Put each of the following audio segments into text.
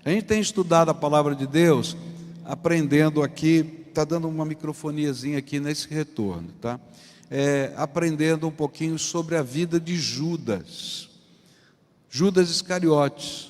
A gente tem estudado a palavra de Deus, aprendendo aqui, está dando uma microfoniazinha aqui nesse retorno, tá? Aprendendo um pouquinho sobre a vida de Judas Iscariotes.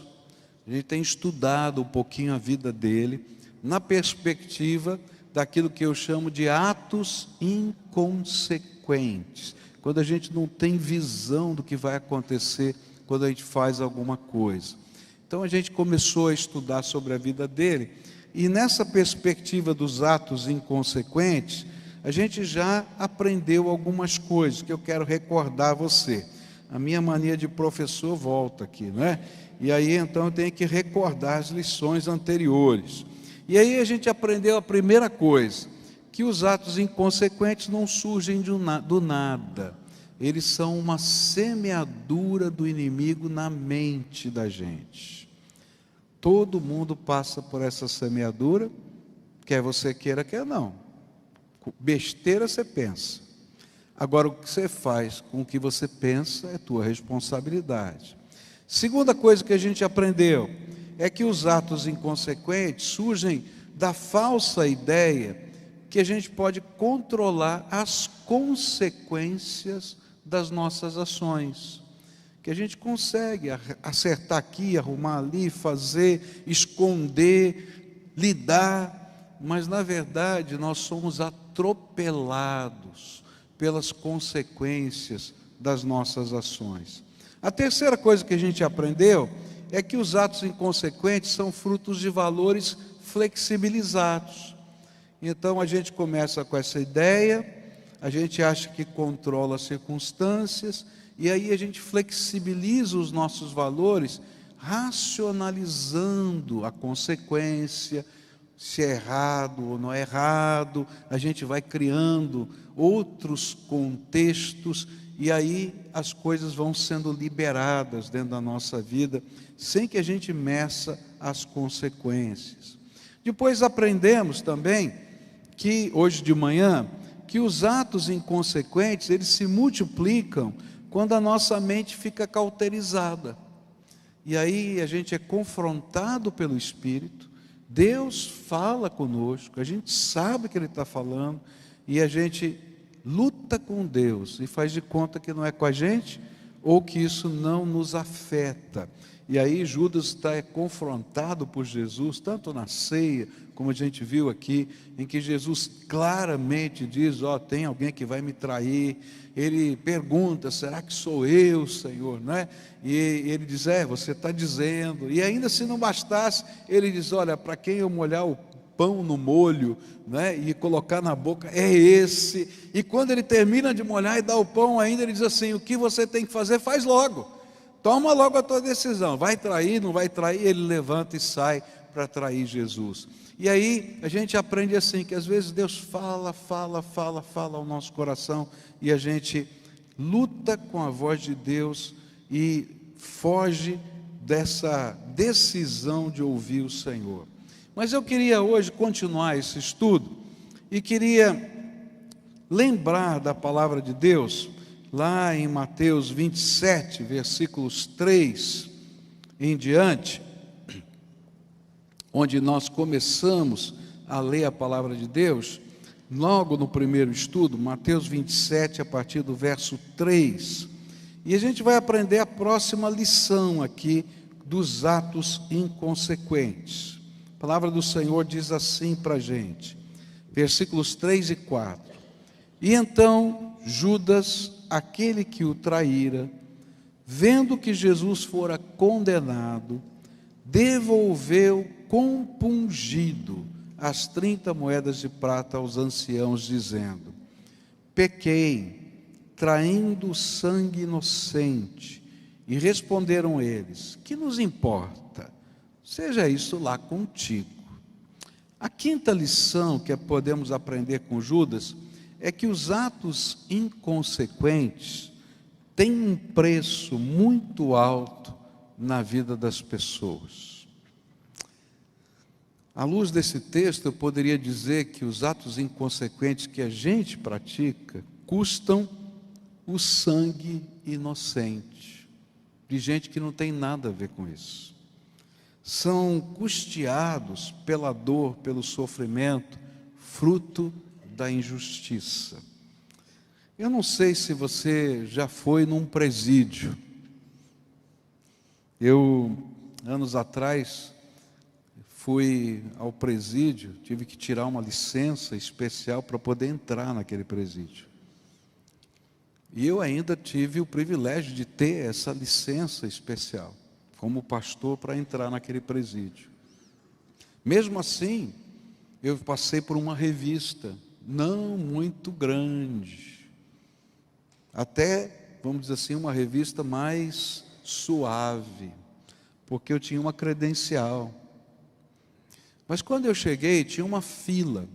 A gente tem estudado um pouquinho a vida dele, na perspectiva daquilo que eu chamo de atos inconsequentes, quando a gente não tem visão do que vai acontecer quando a gente faz alguma coisa. Então a gente começou a estudar sobre a vida dele, e nessa perspectiva dos atos inconsequentes, a gente já aprendeu algumas coisas que eu quero recordar a você. A minha mania de professor volta aqui, não é? E aí então eu tenho que recordar as lições anteriores. E aí a gente aprendeu a primeira coisa, que os atos inconsequentes não surgem do nada. Eles são uma semeadura do inimigo na mente da gente. Todo mundo passa por essa semeadura, quer você queira, quer não. Besteira você pensa. Agora, o que você faz com o que você pensa é tua responsabilidade. Segunda coisa que a gente aprendeu é que os atos inconsequentes surgem da falsa ideia que a gente pode controlar as consequências das nossas ações, que a gente consegue acertar aqui, arrumar ali, fazer, esconder, lidar, mas na verdade nós somos atropelados pelas consequências das nossas ações. A terceira coisa que a gente aprendeu é que os atos inconsequentes são frutos de valores flexibilizados. Então a gente começa com essa ideia, a gente acha que controla as circunstâncias, e aí a gente flexibiliza os nossos valores, racionalizando a consequência, se é errado ou não é errado. A gente vai criando outros contextos, e aí as coisas vão sendo liberadas dentro da nossa vida, sem que a gente meça as consequências. Depois aprendemos também que, hoje de manhã, que os atos inconsequentes, eles se multiplicam quando a nossa mente fica cauterizada. E aí a gente é confrontado pelo Espírito, Deus fala conosco, a gente sabe que Ele está falando, e a gente luta com Deus e faz de conta que não é com a gente, ou que isso não nos afeta. E aí Judas está confrontado por Jesus, tanto na ceia, como a gente viu aqui, em que Jesus claramente diz: tem alguém que vai me trair. Ele pergunta: será que sou eu, Senhor? Não é? E ele diz: você está dizendo. E ainda se não bastasse, ele diz: olha, para quem eu molhar o pão no molho, né, e colocar na boca, é esse. E quando ele termina de molhar e dá o pão ainda, ele diz assim: o que você tem que fazer, faz logo. Toma logo a tua decisão, vai trair, não vai trair. Ele levanta e sai para trair Jesus. E aí a gente aprende assim, que às vezes Deus fala ao nosso coração, e a gente luta com a voz de Deus e foge dessa decisão de ouvir o Senhor. Mas eu queria hoje continuar esse estudo, e queria lembrar da palavra de Deus, lá em Mateus 27, versículos 3 em diante, onde nós começamos a ler a palavra de Deus, logo no primeiro estudo, Mateus 27, a partir do verso 3. E a gente vai aprender a próxima lição aqui dos atos inconsequentes. A palavra do Senhor diz assim para a gente, versículos 3 e 4. E então Judas, aquele que o traíra, vendo que Jesus fora condenado, devolveu compungido as 30 moedas de prata aos anciãos, dizendo: pequei, traindo sangue inocente. E responderam eles: que nos importa? Seja isso lá contigo. A quinta lição que podemos aprender com Judas é que os atos inconsequentes têm um preço muito alto na vida das pessoas. À luz desse texto, eu poderia dizer que os atos inconsequentes que a gente pratica custam o sangue inocente de gente que não tem nada a ver com isso. são custeados pela dor, pelo sofrimento, fruto da injustiça. Eu não sei se você já foi num presídio. Eu, anos atrás, fui ao presídio, tive que tirar uma licença especial para poder entrar naquele presídio. E eu ainda tive o privilégio de ter essa licença especial, como pastor, para entrar naquele presídio. Mesmo assim, eu passei por uma revista, não muito grande, até, vamos dizer assim, uma revista mais suave, porque eu tinha uma credencial. Mas quando eu cheguei, tinha uma fila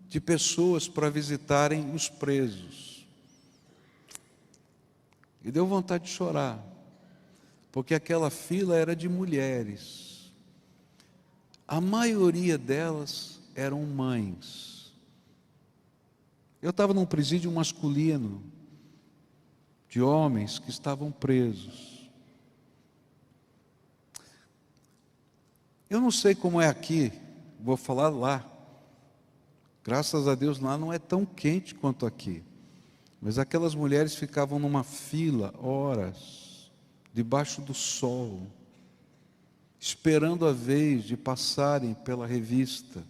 de pessoas para visitarem os presos. E deu vontade de chorar, porque aquela fila era de mulheres. A maioria delas eram mães. Eu estava num presídio masculino, de homens que estavam presos. Eu não sei como é aqui, vou falar lá. Graças a Deus lá não é tão quente quanto aqui. Mas aquelas mulheres ficavam numa fila, horas, debaixo do sol, esperando a vez de passarem pela revista.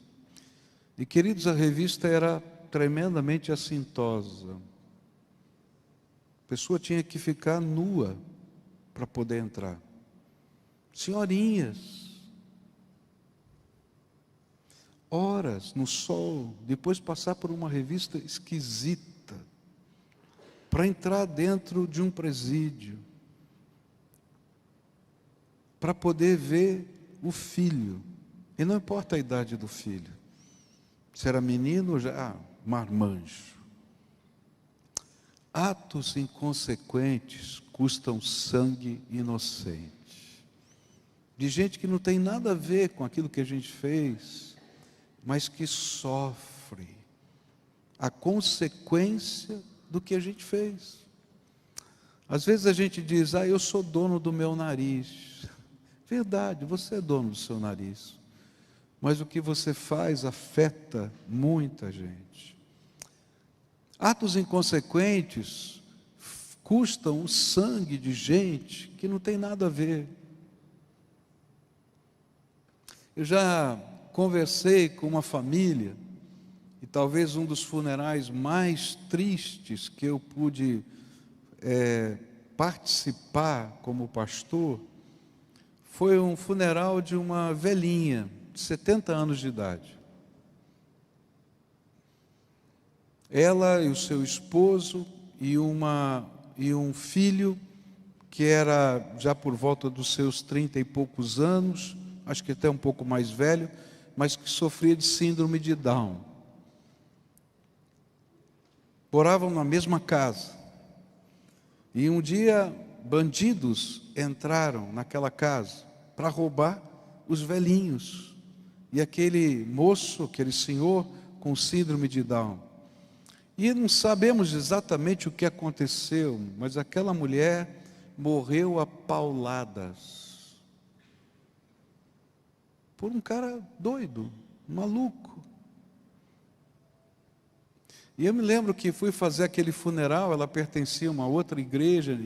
E, queridos, a revista era tremendamente assintosa. A pessoa tinha que ficar nua para poder entrar. Senhorinhas, horas no sol, depois passar por uma revista esquisita, para entrar dentro de um presídio, para poder ver o filho, e não importa a idade do filho, se era menino ou já marmanjo. Atos inconsequentes custam sangue inocente, de gente que não tem nada a ver com aquilo que a gente fez, mas que sofre a consequência do que a gente fez. Às vezes a gente diz, eu sou dono do meu nariz. Verdade, você é dono do seu nariz. Mas o que você faz afeta muita gente. Atos inconsequentes custam o sangue de gente que não tem nada a ver. Eu já conversei com uma família, e talvez um dos funerais mais tristes que eu pude participar como pastor, foi um funeral de uma velhinha, de 70 anos de idade. Ela e o seu esposo e um filho, que era já por volta dos seus 30 e poucos anos, acho que até um pouco mais velho, mas que sofria de síndrome de Down. Moravam na mesma casa. E um dia, bandidos entraram naquela casa para roubar os velhinhos. E aquele moço, aquele senhor com síndrome de Down. E não sabemos exatamente o que aconteceu, mas aquela mulher morreu a pauladas. Por um cara doido, maluco. E eu me lembro que fui fazer aquele funeral, ela pertencia a uma outra igreja,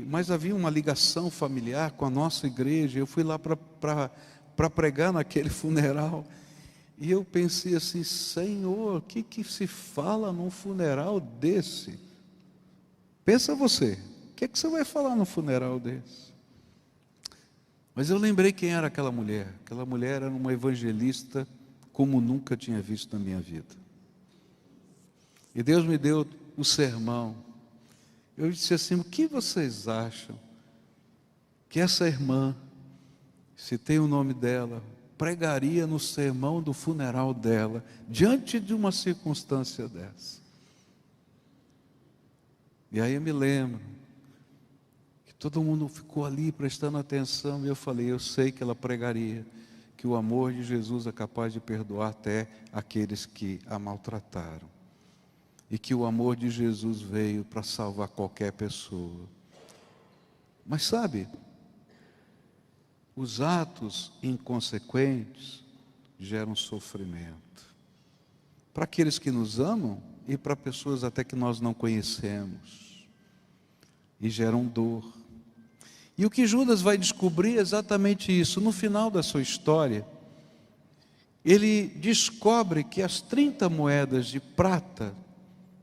mas havia uma ligação familiar com a nossa igreja. Eu fui lá para pregar naquele funeral. E eu pensei assim, Senhor, o que se fala num funeral desse? Pensa você, o que você vai falar num funeral desse? Mas eu lembrei quem era aquela mulher. Aquela mulher era uma evangelista como nunca tinha visto na minha vida. E Deus me deu o sermão. Eu disse assim, o que vocês acham que essa irmã, citei o nome dela, pregaria no sermão do funeral dela, diante de uma circunstância dessa? E aí eu me lembro que todo mundo ficou ali prestando atenção, e eu falei, eu sei que ela pregaria que o amor de Jesus é capaz de perdoar até aqueles que a maltrataram. E que o amor de Jesus veio para salvar qualquer pessoa. Mas sabe, Os atos inconsequentes geram sofrimento. Para aqueles que nos amam e para pessoas até que nós não conhecemos. E geram dor. E o que Judas vai descobrir é exatamente isso. No final da sua história, ele descobre que as 30 moedas de prata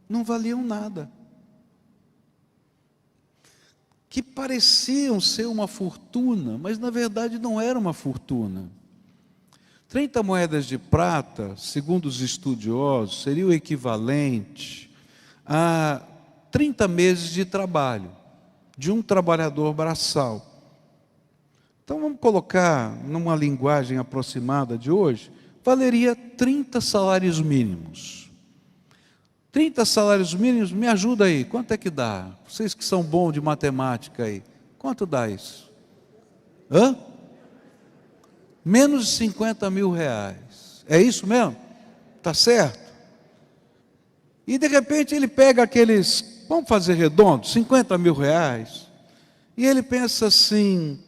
não valiam nada. Que pareciam ser uma fortuna, mas na verdade não era uma fortuna. 30 moedas de prata, segundo os estudiosos, seria o equivalente a 30 meses de trabalho de um trabalhador braçal. Então vamos colocar numa linguagem aproximada de hoje, valeria 30 salários mínimos. 30 salários mínimos, me ajuda aí, quanto é que dá? Vocês que são bons de matemática aí, quanto dá isso? Menos de 50 mil reais. É isso mesmo? Está certo? E de repente ele pega aqueles, vamos fazer redondo, 50 mil reais. E ele pensa assim,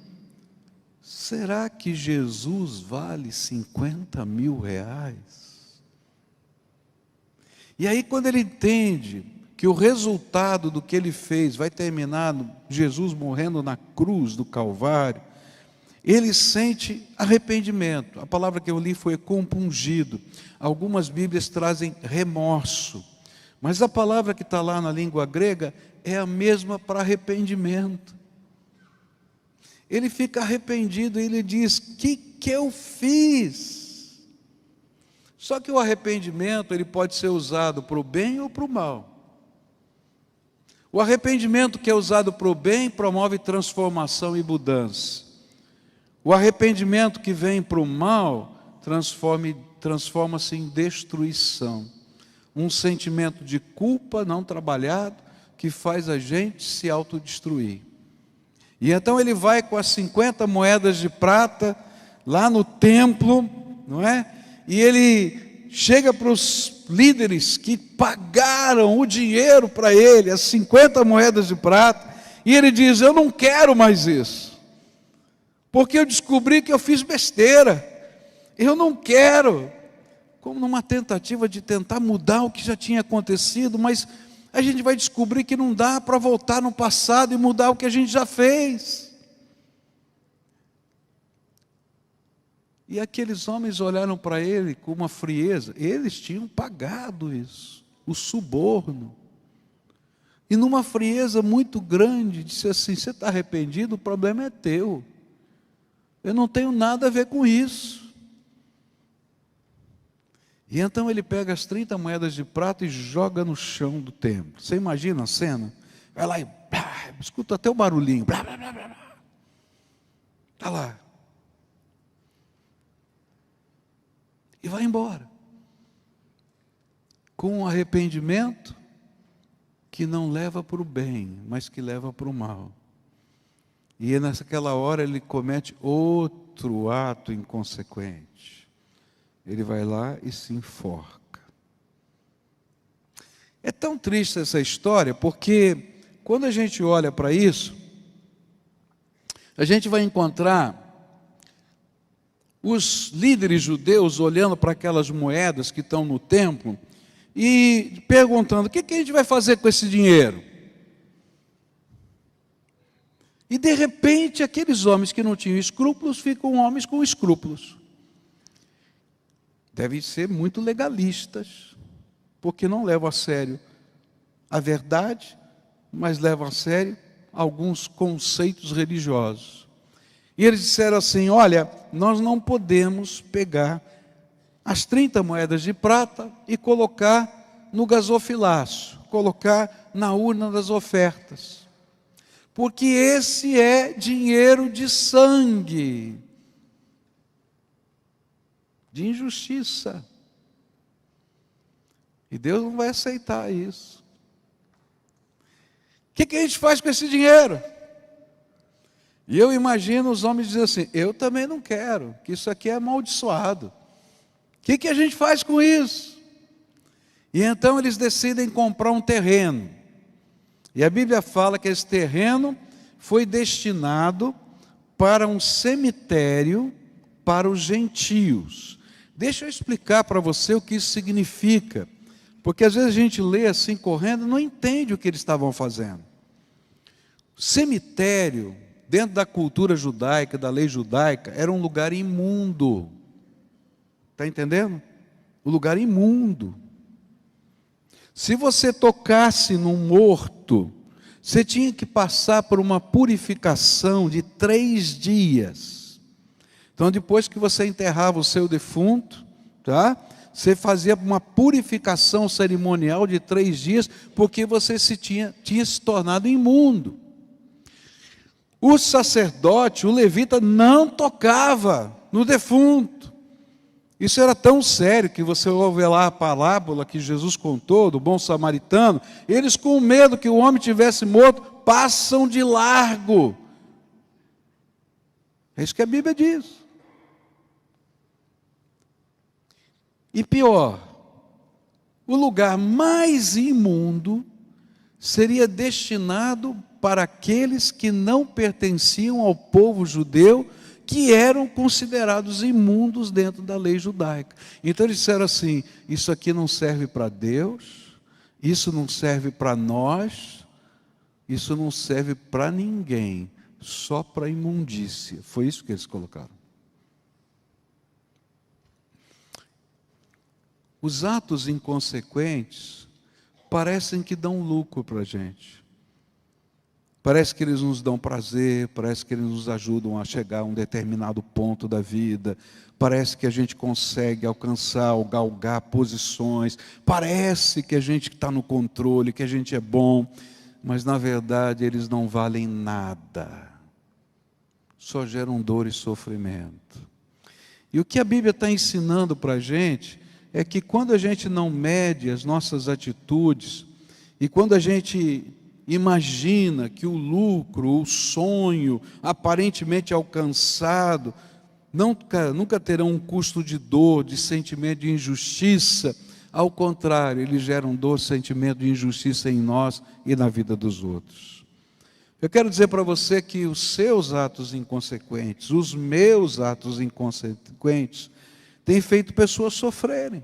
será que Jesus vale 50 mil reais? E aí quando ele entende que o resultado do que ele fez vai terminar Jesus morrendo na cruz do Calvário, ele sente arrependimento. A palavra que eu li foi compungido. Algumas Bíblias trazem remorso. Mas a palavra que está lá na língua grega é a mesma para arrependimento. Ele fica arrependido e ele diz, que eu fiz? Só que o arrependimento, ele pode ser usado para o bem ou para o mal. O arrependimento que é usado para o bem promove transformação e mudança. O arrependimento que vem para o mal transforma-se em destruição. Um sentimento de culpa não trabalhado que faz a gente se autodestruir. E então ele vai com as 50 moedas de prata lá no templo, não é? E ele chega para os líderes que pagaram o dinheiro para ele, as 50 moedas de prata, e ele diz, eu não quero mais isso. Porque eu descobri que eu fiz besteira. Eu não quero. Como numa tentativa de tentar mudar o que já tinha acontecido, mas a gente vai descobrir que não dá para voltar no passado e mudar o que a gente já fez. E aqueles homens olharam para ele com uma frieza. Eles tinham pagado isso, o suborno. E numa frieza muito grande, disse assim, você está arrependido? O problema é teu. Eu não tenho nada a ver com isso. E então ele pega as 30 moedas de prata e joga no chão do templo. Você imagina a cena? Vai lá e escuta até o barulhinho. Está lá. E vai embora. Com um arrependimento que não leva para o bem, mas que leva para o mal. E naquela hora ele comete outro ato inconsequente. Ele vai lá e se enforca. É tão triste essa história, porque quando a gente olha para isso, a gente vai encontrar os líderes judeus olhando para aquelas moedas que estão no templo e perguntando, o que a gente vai fazer com esse dinheiro? E de repente aqueles homens que não tinham escrúpulos ficam homens com escrúpulos. Devem ser muito legalistas, porque não levam a sério a verdade, mas levam a sério alguns conceitos religiosos. E eles disseram assim, olha, nós não podemos pegar as 30 moedas de prata e colocar no gasofilaço, colocar na urna das ofertas. Porque esse é dinheiro de sangue, de injustiça. E Deus não vai aceitar isso. O que a gente faz com esse dinheiro? E eu imagino os homens dizendo assim, eu também não quero, que isso aqui é amaldiçoado. O que a gente faz com isso? E então eles decidem comprar um terreno. E a Bíblia fala que esse terreno foi destinado para um cemitério para os gentios. Deixa eu explicar para você o que isso significa, porque às vezes a gente lê assim correndo e não entende o que eles estavam fazendo. Cemitério, dentro da cultura judaica, da lei judaica, era um lugar imundo. Está entendendo? Um lugar imundo. Se você tocasse num morto, você tinha que passar por uma purificação de 3 dias. Então, depois que você enterrava o seu defunto, tá? Você fazia uma purificação cerimonial de 3 dias, porque você tinha se tornado imundo. O sacerdote, o levita, não tocava no defunto. Isso era tão sério que você ouve lá a parábola que Jesus contou, do bom samaritano. Eles, com medo que o homem tivesse morto, passam de largo. É isso que a Bíblia diz. E pior, o lugar mais imundo seria destinado para aqueles que não pertenciam ao povo judeu, que eram considerados imundos dentro da lei judaica. Então eles disseram assim: isso aqui não serve para Deus, isso não serve para nós, isso não serve para ninguém, só para a imundícia. Foi isso que eles colocaram. Os atos inconsequentes parecem que dão lucro para a gente. Parece que eles nos dão prazer, parece que eles nos ajudam a chegar a um determinado ponto da vida, parece que a gente consegue alcançar ou galgar posições, parece que a gente está no controle, que a gente é bom, mas na verdade eles não valem nada, só geram dor e sofrimento. E o que a Bíblia está ensinando para a gente é que quando a gente não mede as nossas atitudes, e quando a gente imagina que o lucro, o sonho aparentemente alcançado, nunca terão um custo de dor, de sentimento de injustiça. Ao contrário, eles geram dor, sentimento de injustiça em nós e na vida dos outros. Eu quero dizer para você que os seus atos inconsequentes, os meus atos inconsequentes, têm feito pessoas sofrerem.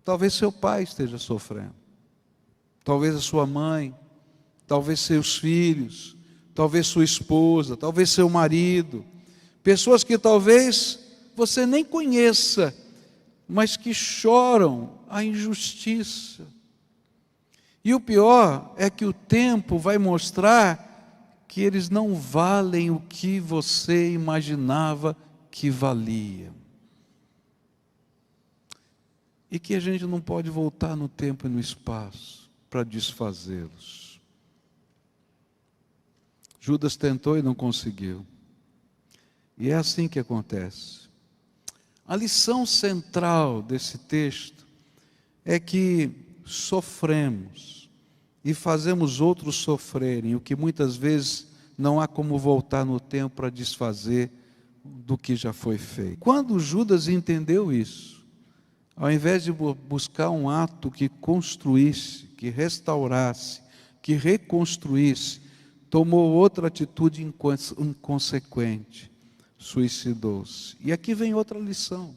Talvez seu pai esteja sofrendo. Talvez a sua mãe, talvez seus filhos, talvez sua esposa, talvez seu marido, pessoas que talvez você nem conheça, mas que choram a injustiça. E o pior é que o tempo vai mostrar que eles não valem o que você imaginava que valiam. E que a gente não pode voltar no tempo e no espaço para desfazê-los. Judas tentou e não conseguiu. E é assim que acontece. A lição central desse texto é que sofremos e fazemos outros sofrerem, o que muitas vezes não há como voltar no tempo para desfazer do que já foi feito. Quando Judas entendeu isso, ao invés de buscar um ato que construísse, que restaurasse, que reconstruísse, tomou outra atitude inconsequente, suicidou-se. E aqui vem outra lição.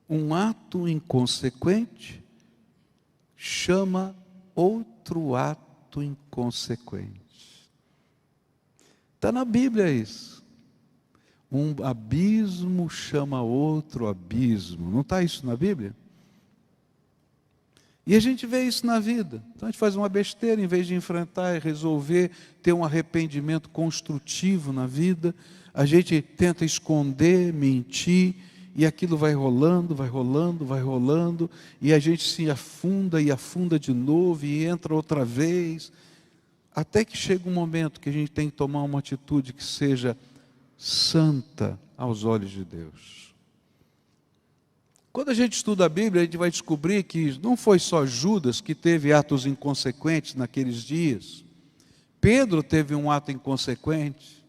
Um ato inconsequente chama outro ato inconsequente. Está na Bíblia isso. Um abismo chama outro abismo. Não está isso na Bíblia? E a gente vê isso na vida. Então a gente faz uma besteira, em vez de enfrentar e resolver, ter um arrependimento construtivo na vida, a gente tenta esconder, mentir, e aquilo vai rolando, vai rolando, vai rolando, e a gente se afunda e afunda de novo, e entra outra vez, até que chega um momento que a gente tem que tomar uma atitude que seja santa aos olhos de Deus. Quando a gente estuda a Bíblia, a gente vai descobrir que não foi só Judas que teve atos inconsequentes naqueles dias. Pedro teve um ato inconsequente.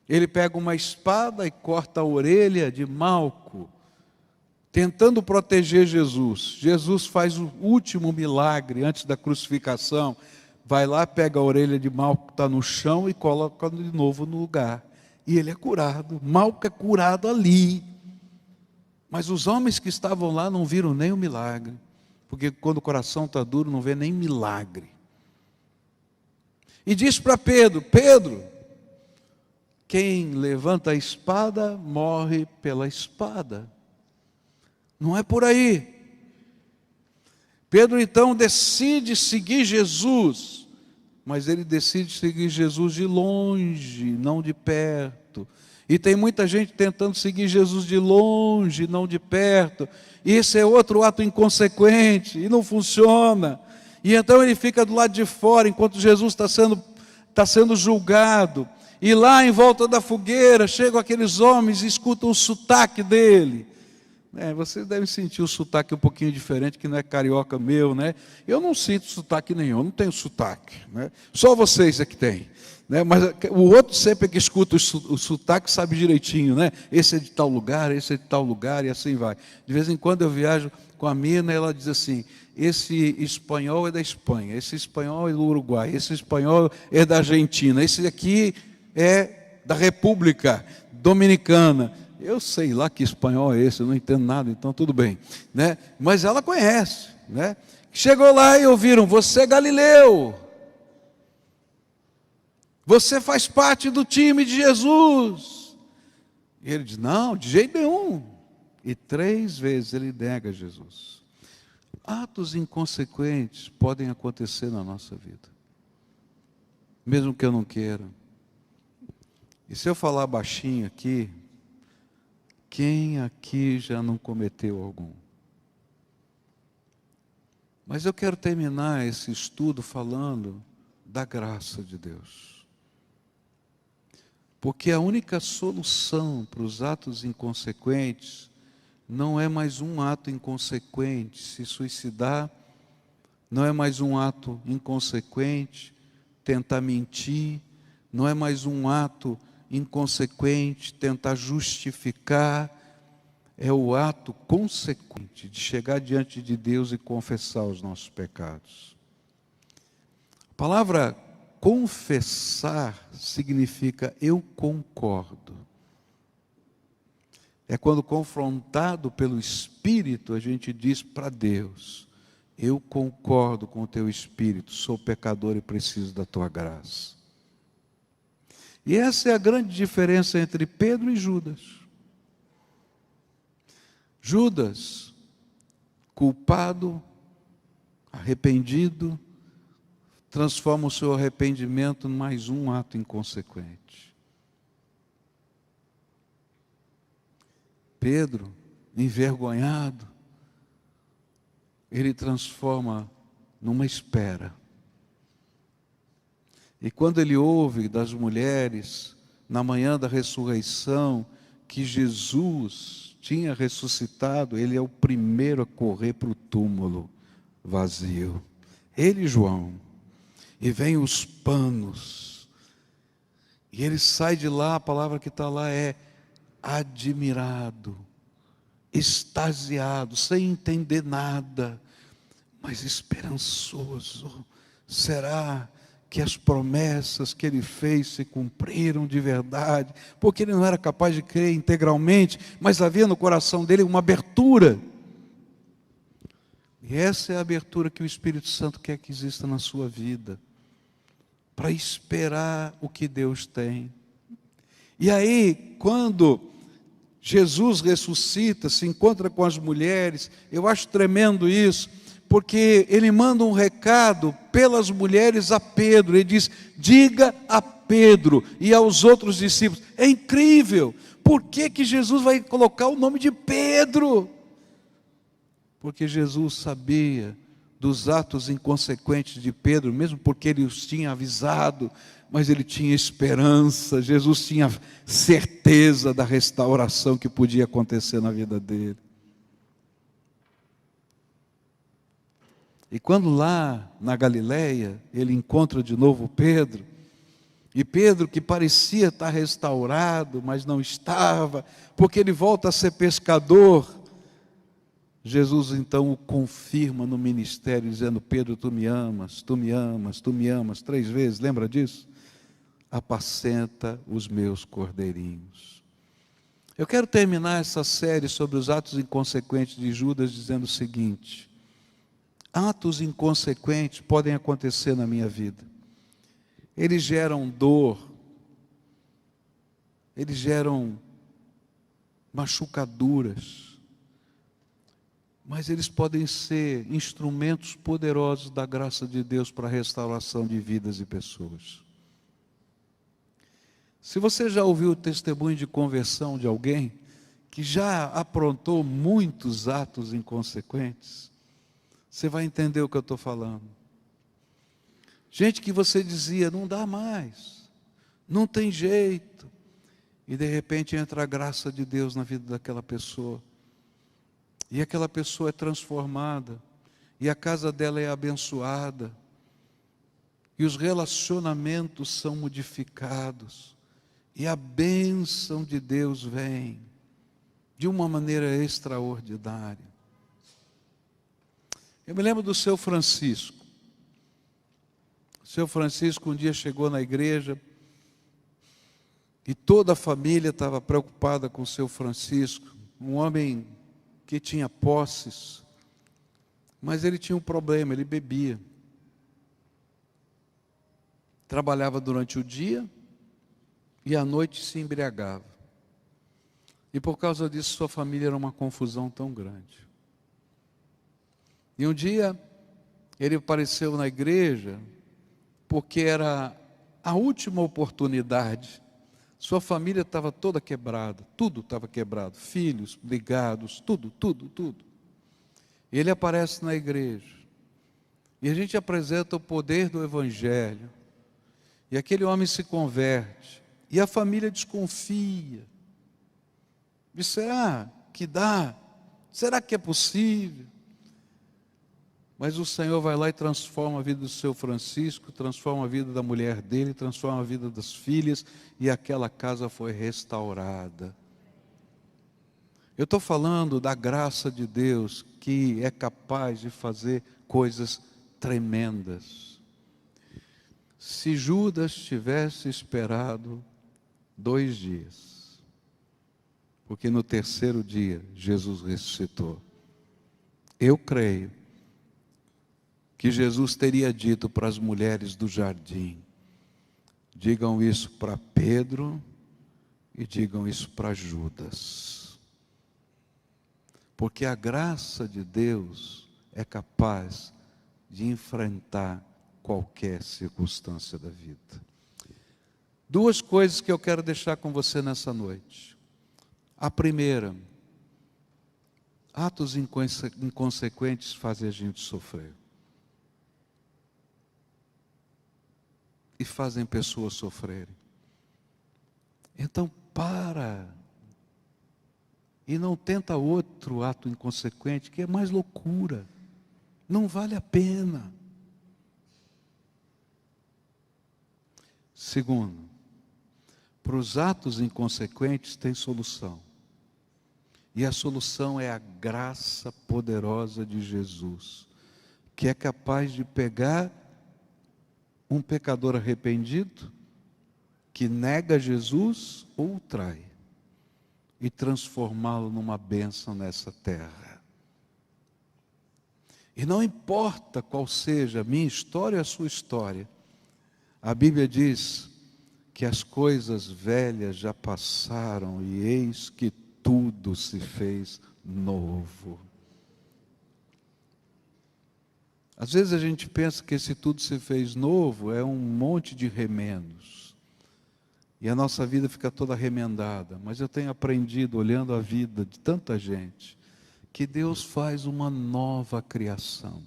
Ele pega uma espada e corta a orelha de Malco, tentando proteger Jesus. Jesus faz o último milagre antes da crucificação. vai lá, pega a orelha de Malco que está no chão e coloca de novo no lugar. E ele é curado. Malco é curado ali. Mas os homens que estavam lá não viram nem o milagre. Porque quando o coração está duro, não vê nem milagre. E diz para Pedro: Pedro, quem levanta a espada, morre pela espada. Não é por aí. Pedro então decide seguir Jesus, mas ele decide seguir Jesus de longe, não de perto. E tem muita gente tentando seguir Jesus de longe, não de perto. E esse é outro ato inconsequente, e não funciona. E então ele fica do lado de fora, enquanto Jesus está sendo julgado. E lá em volta da fogueira, chegam aqueles homens e escutam o sotaque dele. Vocês devem sentir o sotaque um pouquinho diferente, que não é carioca meu, né? Eu não sinto sotaque nenhum, não tenho sotaque, né? Só vocês é que tem, né? Mas o outro sempre que escuta o sotaque sabe direitinho, né? Esse é de tal lugar, esse é de tal lugar, e assim vai. De vez em quando eu viajo com a mina, ela diz assim: esse espanhol é da Espanha, esse espanhol é do Uruguai, esse espanhol é da Argentina, esse aqui é da República Dominicana. Eu sei lá que espanhol é esse, eu não entendo nada, então tudo bem, né? Mas ela conhece, né? Chegou lá e ouviram: você é galileu, você faz parte do time de Jesus. E ele diz: não, de jeito nenhum. E 3 vezes ele nega Jesus. Atos inconsequentes podem acontecer na nossa vida, mesmo que eu não queira. E se eu falar baixinho aqui, quem aqui já não cometeu algum? Mas eu quero terminar esse estudo falando da graça de Deus. Porque a única solução para os atos inconsequentes não é mais um ato inconsequente se suicidar, não é mais um ato inconsequente tentar mentir, não é mais um ato inconsequente tentar justificar, é o ato consequente de chegar diante de Deus e confessar os nossos pecados. A palavra confessar significa eu concordo. É quando confrontado pelo Espírito, a gente diz para Deus: eu concordo com o teu Espírito, sou pecador e preciso da tua graça. E essa é a grande diferença entre Pedro e Judas. Judas, culpado, arrependido, transforma o seu arrependimento em mais um ato inconsequente. Pedro, envergonhado, ele transforma numa espera. E quando ele ouve das mulheres, na manhã da ressurreição, que Jesus tinha ressuscitado, ele é o primeiro a correr para o túmulo vazio. Ele e João. E vem os panos. E ele sai de lá, a palavra que está lá é admirado, extasiado, sem entender nada, mas esperançoso. Será que as promessas que ele fez se cumpriram de verdade? Porque ele não era capaz de crer integralmente, mas havia no coração dele uma abertura. E essa é a abertura que o Espírito Santo quer que exista na sua vida, para esperar o que Deus tem. E aí, quando Jesus ressuscita, se encontra com as mulheres, eu acho tremendo isso, porque ele manda um recado pelas mulheres a Pedro. Ele diz: diga a Pedro e aos outros discípulos. É incrível. Por que Jesus vai colocar o nome de Pedro? Porque Jesus sabia dos atos inconsequentes de Pedro, mesmo porque ele os tinha avisado, mas ele tinha esperança. Jesus tinha certeza da restauração que podia acontecer na vida dele. E quando lá na Galileia, ele encontra de novo Pedro, e Pedro, que parecia estar restaurado, mas não estava, porque ele volta a ser pescador, Jesus então o confirma no ministério, dizendo: Pedro, tu me amas, tu me amas, tu me amas, 3 vezes, lembra disso? Apacenta os meus cordeirinhos. Eu quero terminar essa série sobre os atos inconsequentes de Judas dizendo o seguinte: atos inconsequentes podem acontecer na minha vida. Eles geram dor, eles geram machucaduras, mas eles podem ser instrumentos poderosos da graça de Deus para a restauração de vidas e pessoas. Se você já ouviu o testemunho de conversão de alguém que já aprontou muitos atos inconsequentes, você vai entender o que eu estou falando. Gente que você dizia: não dá mais, não tem jeito, e de repente entra a graça de Deus na vida daquela pessoa, e aquela pessoa é transformada, e a casa dela é abençoada, e os relacionamentos são modificados, e a bênção de Deus vem de uma maneira extraordinária. Eu me lembro do seu Francisco. O seu Francisco um dia chegou na igreja e toda a família estava preocupada com o seu Francisco, um homem que tinha posses, mas ele tinha um problema, ele bebia. Trabalhava durante o dia e à noite se embriagava. E por causa disso sua família era uma confusão tão grande. E um dia ele apareceu na igreja porque era a última oportunidade. Sua família estava toda quebrada, tudo estava quebrado, filhos brigados, tudo. Ele aparece na igreja e a gente apresenta o poder do Evangelho, e aquele homem se converte, e a família desconfia, diz: será que dá? Será que é possível? Mas o Senhor vai lá e transforma a vida do seu Francisco, transforma a vida da mulher dele, transforma a vida das filhas, e aquela casa foi restaurada. Eu estou falando da graça de Deus, que é capaz de fazer coisas tremendas. Se Judas tivesse esperado 2 dias, porque no 3º dia Jesus ressuscitou, eu creio que Jesus teria dito para as mulheres do jardim: digam isso para Pedro e digam isso para Judas, porque a graça de Deus é capaz de enfrentar qualquer circunstância da vida. 2 coisas que eu quero deixar com você nessa noite. A primeira: atos inconsequentes fazem a gente sofrer. E fazem pessoas sofrerem. Então para. E não tenta outro ato inconsequente, que é mais loucura. Não vale a pena. Segundo, para os atos inconsequentes tem solução. E a solução é a graça poderosa de Jesus, que é capaz de pegar um pecador arrependido, que nega Jesus ou o trai, e transformá-lo numa bênção nessa terra. E não importa qual seja a minha história ou a sua história, a Bíblia diz que as coisas velhas já passaram e eis que tudo se fez novo. Às vezes a gente pensa que esse tudo se fez novo é um monte de remendos, e a nossa vida fica toda remendada. Mas eu tenho aprendido, olhando a vida de tanta gente, que Deus faz uma nova criação.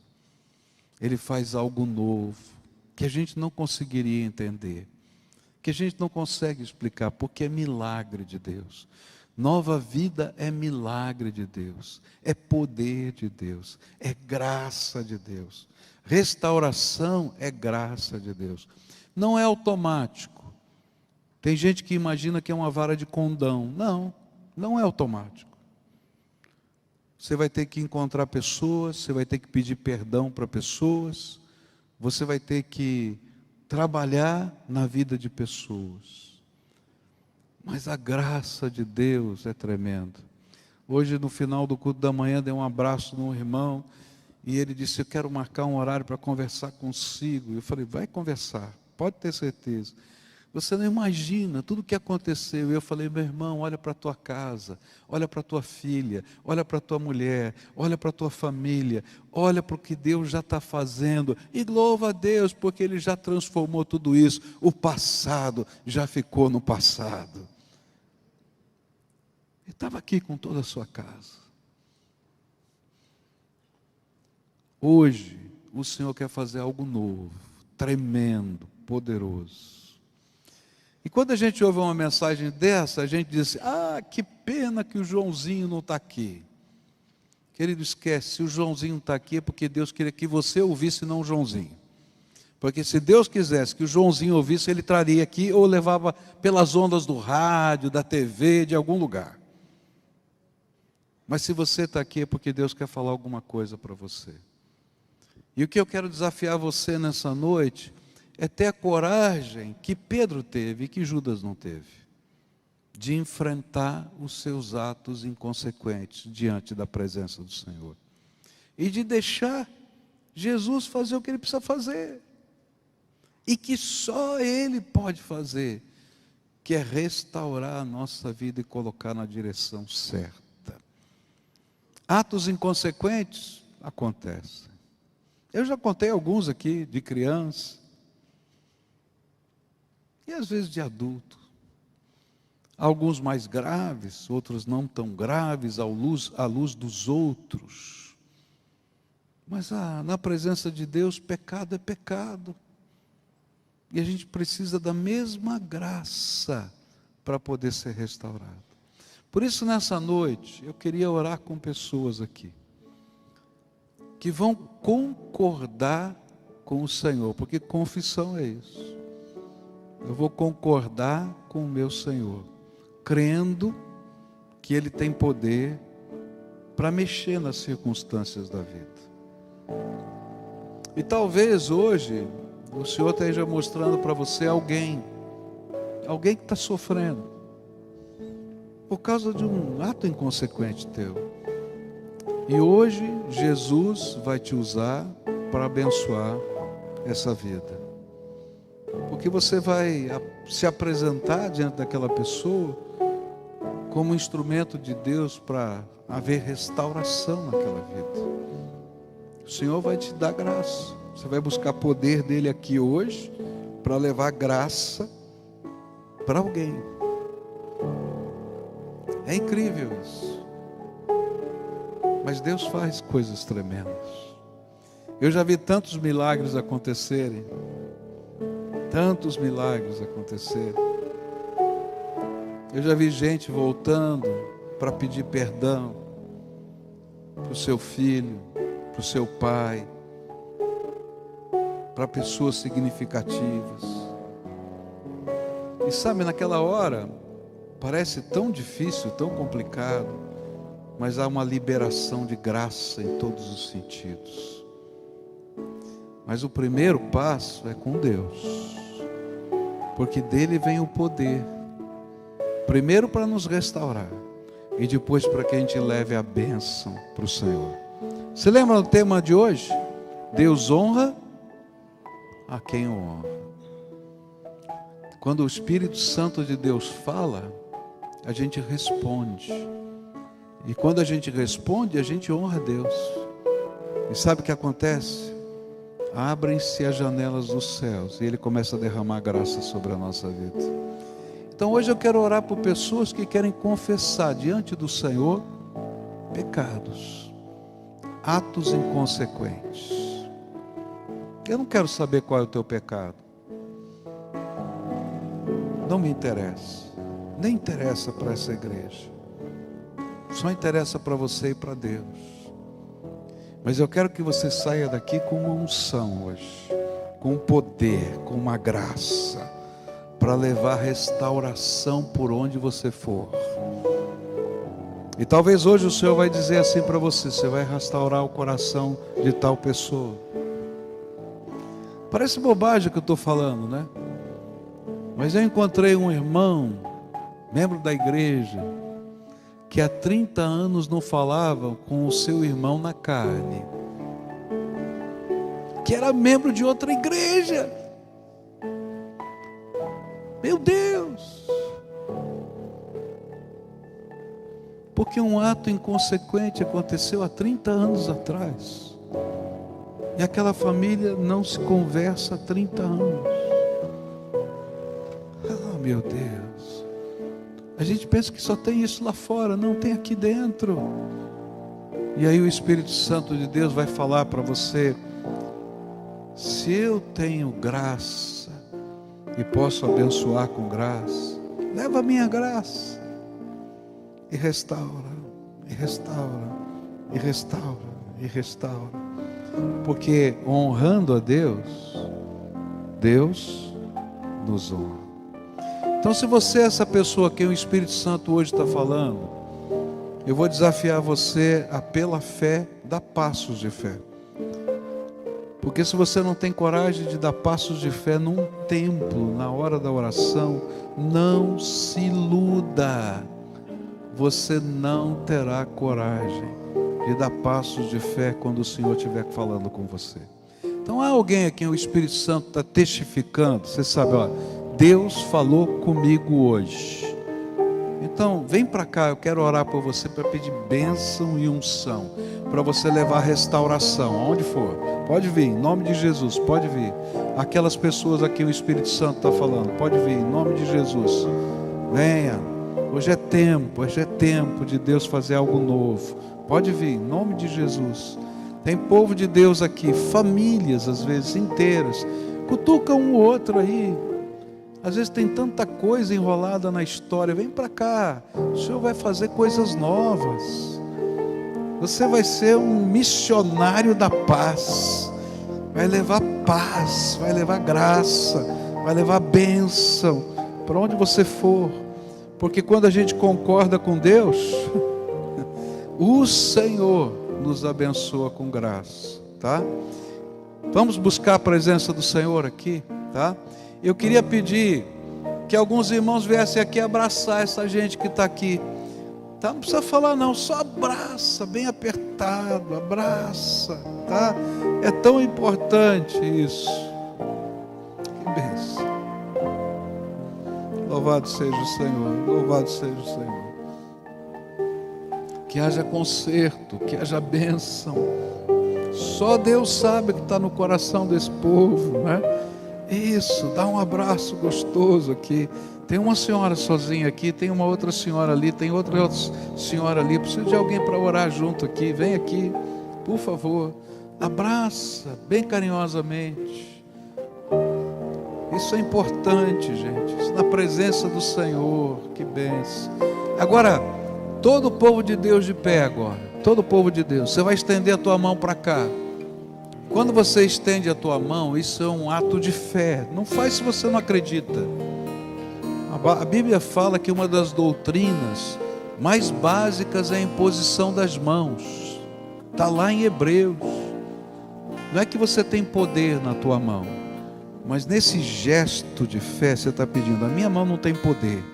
Ele faz algo novo, que a gente não conseguiria entender, que a gente não consegue explicar, porque é milagre de Deus. Nova vida é milagre de Deus, é poder de Deus, é graça de Deus. Restauração é graça de Deus. Não é automático. Tem gente que imagina que é uma vara de condão. Não, não é automático. Você vai ter que encontrar pessoas, você vai ter que pedir perdão para pessoas, você vai ter que trabalhar na vida de pessoas. Mas a graça de Deus é tremenda. Hoje, no final do culto da manhã, dei um abraço num irmão, e ele disse: eu quero marcar um horário para conversar consigo. Eu falei: vai conversar, pode ter certeza. Você não imagina tudo o que aconteceu. Eu falei: meu irmão, olha para a tua casa, olha para a tua filha, olha para a tua mulher, olha para a tua família, olha para o que Deus já está fazendo, e louva a Deus, porque Ele já transformou tudo isso. O passado já ficou no passado. Ele estava aqui com toda a sua casa. Hoje, o Senhor quer fazer algo novo, tremendo, poderoso. E quando a gente ouve uma mensagem dessa, a gente diz: ah, que pena que o Joãozinho não está aqui. Querido, esquece, se o Joãozinho está aqui é porque Deus queria que você ouvisse, não o Joãozinho. Porque se Deus quisesse que o Joãozinho ouvisse, Ele traria aqui ou levava pelas ondas do rádio, da TV, de algum lugar. Mas se você está aqui é porque Deus quer falar alguma coisa para você. E o que eu quero desafiar você nessa noite é ter a coragem que Pedro teve e que Judas não teve, de enfrentar os seus atos inconsequentes diante da presença do Senhor, e de deixar Jesus fazer o que Ele precisa fazer, e que só Ele pode fazer, que é restaurar a nossa vida e colocar na direção certa. Atos inconsequentes acontecem. Eu já contei alguns aqui, de criança, e às vezes de adulto. Alguns mais graves, outros não tão graves, à luz dos outros. Mas na presença de Deus, pecado é pecado. E a gente precisa da mesma graça para poder ser restaurado. Por isso, nessa noite, eu queria orar com pessoas aqui, que vão concordar com o Senhor, porque confissão é isso. Eu vou concordar com o meu Senhor, crendo que Ele tem poder para mexer nas circunstâncias da vida. E talvez hoje o Senhor esteja mostrando para você alguém que está sofrendo por causa de um ato inconsequente teu. E hoje Jesus vai te usar para abençoar essa vida. Porque você vai se apresentar diante daquela pessoa como instrumento de Deus para haver restauração naquela vida. O Senhor vai te dar graça. Você vai buscar poder dele aqui hoje para levar graça para alguém. É incrível isso. Mas Deus faz coisas tremendas. Eu já vi tantos milagres acontecerem. Tantos milagres acontecerem. Eu já vi gente voltando para pedir perdão para o seu filho, para o seu pai, para pessoas significativas. E sabe, naquela hora, parece tão difícil, tão complicado, mas há uma liberação de graça em todos os sentidos. Mas o primeiro passo é com Deus, porque dele vem o poder, primeiro para nos restaurar, e depois para que a gente leve a bênção para o Senhor. Você lembra do tema de hoje? Deus honra a quem o honra. Quando o Espírito Santo de Deus fala, a gente responde. E quando a gente responde, a gente honra a Deus. E sabe o que acontece? Abrem-se as janelas dos céus e Ele começa a derramar graça sobre a nossa vida. Então hoje eu quero orar por pessoas que querem confessar diante do Senhor pecados, atos inconsequentes. Eu não quero saber qual é o teu pecado. Não me interessa. Nem interessa para essa igreja. Só interessa para você e para Deus. Mas eu quero que você saia daqui com uma unção hoje, com um poder, com uma graça, para levar restauração por onde você for. E talvez hoje o Senhor vai dizer assim para você: você vai restaurar o coração de tal pessoa. Parece bobagem o que eu estou falando, né? Mas eu encontrei um irmão, membro da igreja, que há 30 anos não falava com o seu irmão na carne, que era membro de outra igreja. Meu Deus! Porque um ato inconsequente aconteceu há 30 anos atrás. E aquela família não se conversa há 30 anos. Ah, meu Deus. A gente pensa que só tem isso lá fora, não, tem aqui dentro. E aí o Espírito Santo de Deus vai falar para você: se eu tenho graça e posso abençoar com graça, leva a minha graça e restaura, e restaura, e restaura, e restaura. Porque honrando a Deus, Deus nos honra. Então, se você é essa pessoa que o Espírito Santo hoje está falando, eu vou desafiar você a, pela fé, dar passos de fé. Porque se você não tem coragem de dar passos de fé num templo, na hora da oração, não se iluda. Você não terá coragem de dar passos de fé quando o Senhor estiver falando com você. Então há alguém aqui, o Espírito Santo está testificando. Você sabe, ó, Deus falou comigo hoje. Então vem para cá, eu quero orar por você para pedir bênção e unção, para você levar restauração, aonde for. Pode vir, em nome de Jesus, pode vir. Aquelas pessoas aqui o Espírito Santo está falando, pode vir, em nome de Jesus. Venha, hoje é tempo de Deus fazer algo novo. Pode vir, em nome de Jesus. Tem povo de Deus aqui, famílias às vezes inteiras, cutuca um ou outro aí. Às vezes tem tanta coisa enrolada na história. Vem para cá, o Senhor vai fazer coisas novas. Você vai ser um missionário da paz. Vai levar paz, vai levar graça, vai levar bênção para onde você for. Porque quando a gente concorda com Deus, o Senhor nos abençoa com graça, tá? Vamos buscar a presença do Senhor aqui, tá? Eu queria pedir que alguns irmãos viessem aqui abraçar essa gente que está aqui, tá? Não precisa falar não, só abraça, bem apertado, abraça, tá? É tão importante isso. Que bênção. Louvado seja o Senhor, louvado seja o Senhor. Que haja conserto, que haja bênção. Só Deus sabe o que está no coração desse povo, né? Isso, dá um abraço gostoso aqui. Tem uma senhora sozinha aqui, tem uma outra senhora ali, tem outra senhora ali. Preciso de alguém para orar junto aqui. Vem aqui, por favor. Abraça bem carinhosamente. Isso é importante, gente. Isso na presença do Senhor. Que bênção. Agora, todo o povo de Deus de pé agora. Todo o povo de Deus. Você vai estender a tua mão para cá. Quando você estende a tua mão, isso é um ato de fé. Não faz se você não acredita. A Bíblia fala que uma das doutrinas mais básicas é a imposição das mãos. Está lá em Hebreus. Não é que você tem poder na tua mão, mas nesse gesto de fé você está pedindo: a minha mão não tem poder,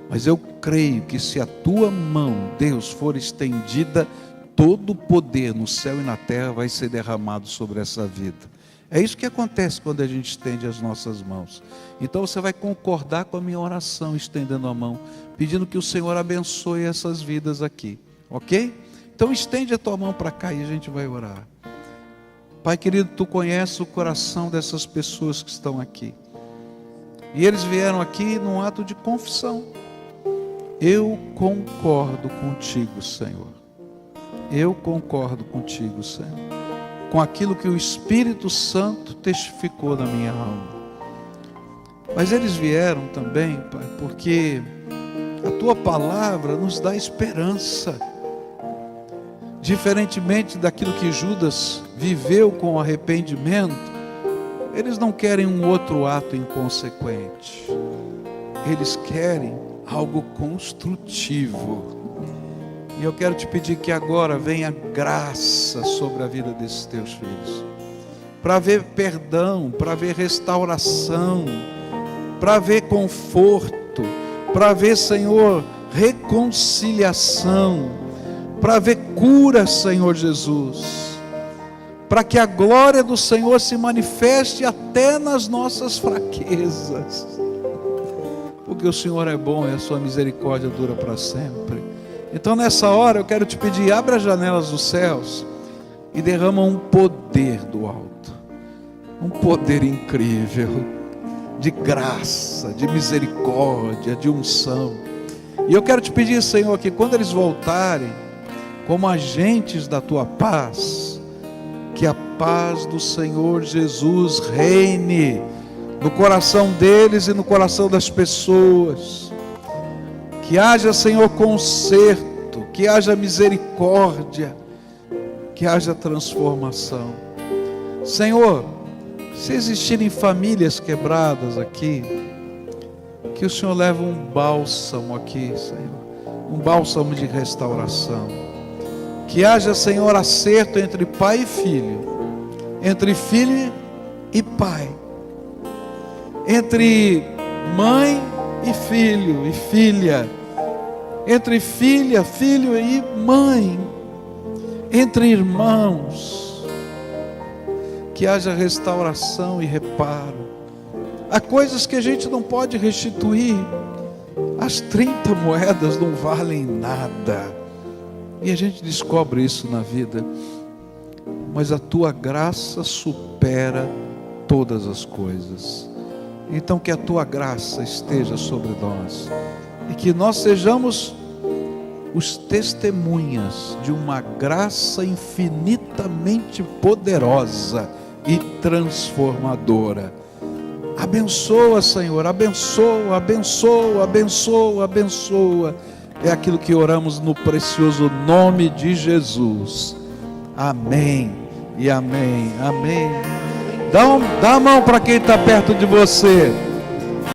mas eu creio que se a tua mão, Deus, for estendida, todo o poder no céu e na terra vai ser derramado sobre essa vida. É isso que acontece quando a gente estende as nossas mãos. Então você vai concordar com a minha oração, estendendo a mão, pedindo que o Senhor abençoe essas vidas aqui, ok? Então estende a tua mão para cá e a gente vai orar. Pai querido, Tu conheces o coração dessas pessoas que estão aqui. E eles vieram aqui num ato de confissão. Eu concordo contigo, Senhor. Eu concordo contigo, Senhor, com aquilo que o Espírito Santo testificou na minha alma. Mas eles vieram também, Pai, porque a Tua palavra nos dá esperança. Diferentemente daquilo que Judas viveu com arrependimento, eles não querem um outro ato inconsequente. Eles querem algo construtivo. E eu quero te pedir que agora venha graça sobre a vida desses teus filhos, para ver perdão, para ver restauração, para ver conforto, para ver, Senhor, reconciliação, para ver cura, Senhor Jesus, para que a glória do Senhor se manifeste até nas nossas fraquezas, porque o Senhor é bom e a sua misericórdia dura para sempre. Então nessa hora eu quero te pedir, abre as janelas dos céus e derrama um poder do alto, um poder incrível, de graça, de misericórdia, de unção. E eu quero te pedir, Senhor, que quando eles voltarem como agentes da tua paz, que a paz do Senhor Jesus reine no coração deles e no coração das pessoas. Que haja, Senhor, conserto, que haja misericórdia, que haja transformação. Senhor, se existirem famílias quebradas aqui, que o Senhor leve um bálsamo aqui, Senhor, um bálsamo de restauração. Que haja, Senhor, acerto entre pai e filho, entre filho e pai, entre mãe e filho e filha, entre filha, filho e mãe, entre irmãos. Que haja restauração e reparo. Há coisas que a gente não pode restituir. As 30 moedas não valem nada, e a gente descobre isso na vida. Mas a tua graça supera todas as coisas. Então que a tua graça esteja sobre nós, e que nós sejamos os testemunhas de uma graça infinitamente poderosa e transformadora. Abençoa, Senhor, abençoa, abençoa, abençoa, abençoa. É aquilo que oramos no precioso nome de Jesus. Amém e amém, amém. Dá a mão para quem está perto de você.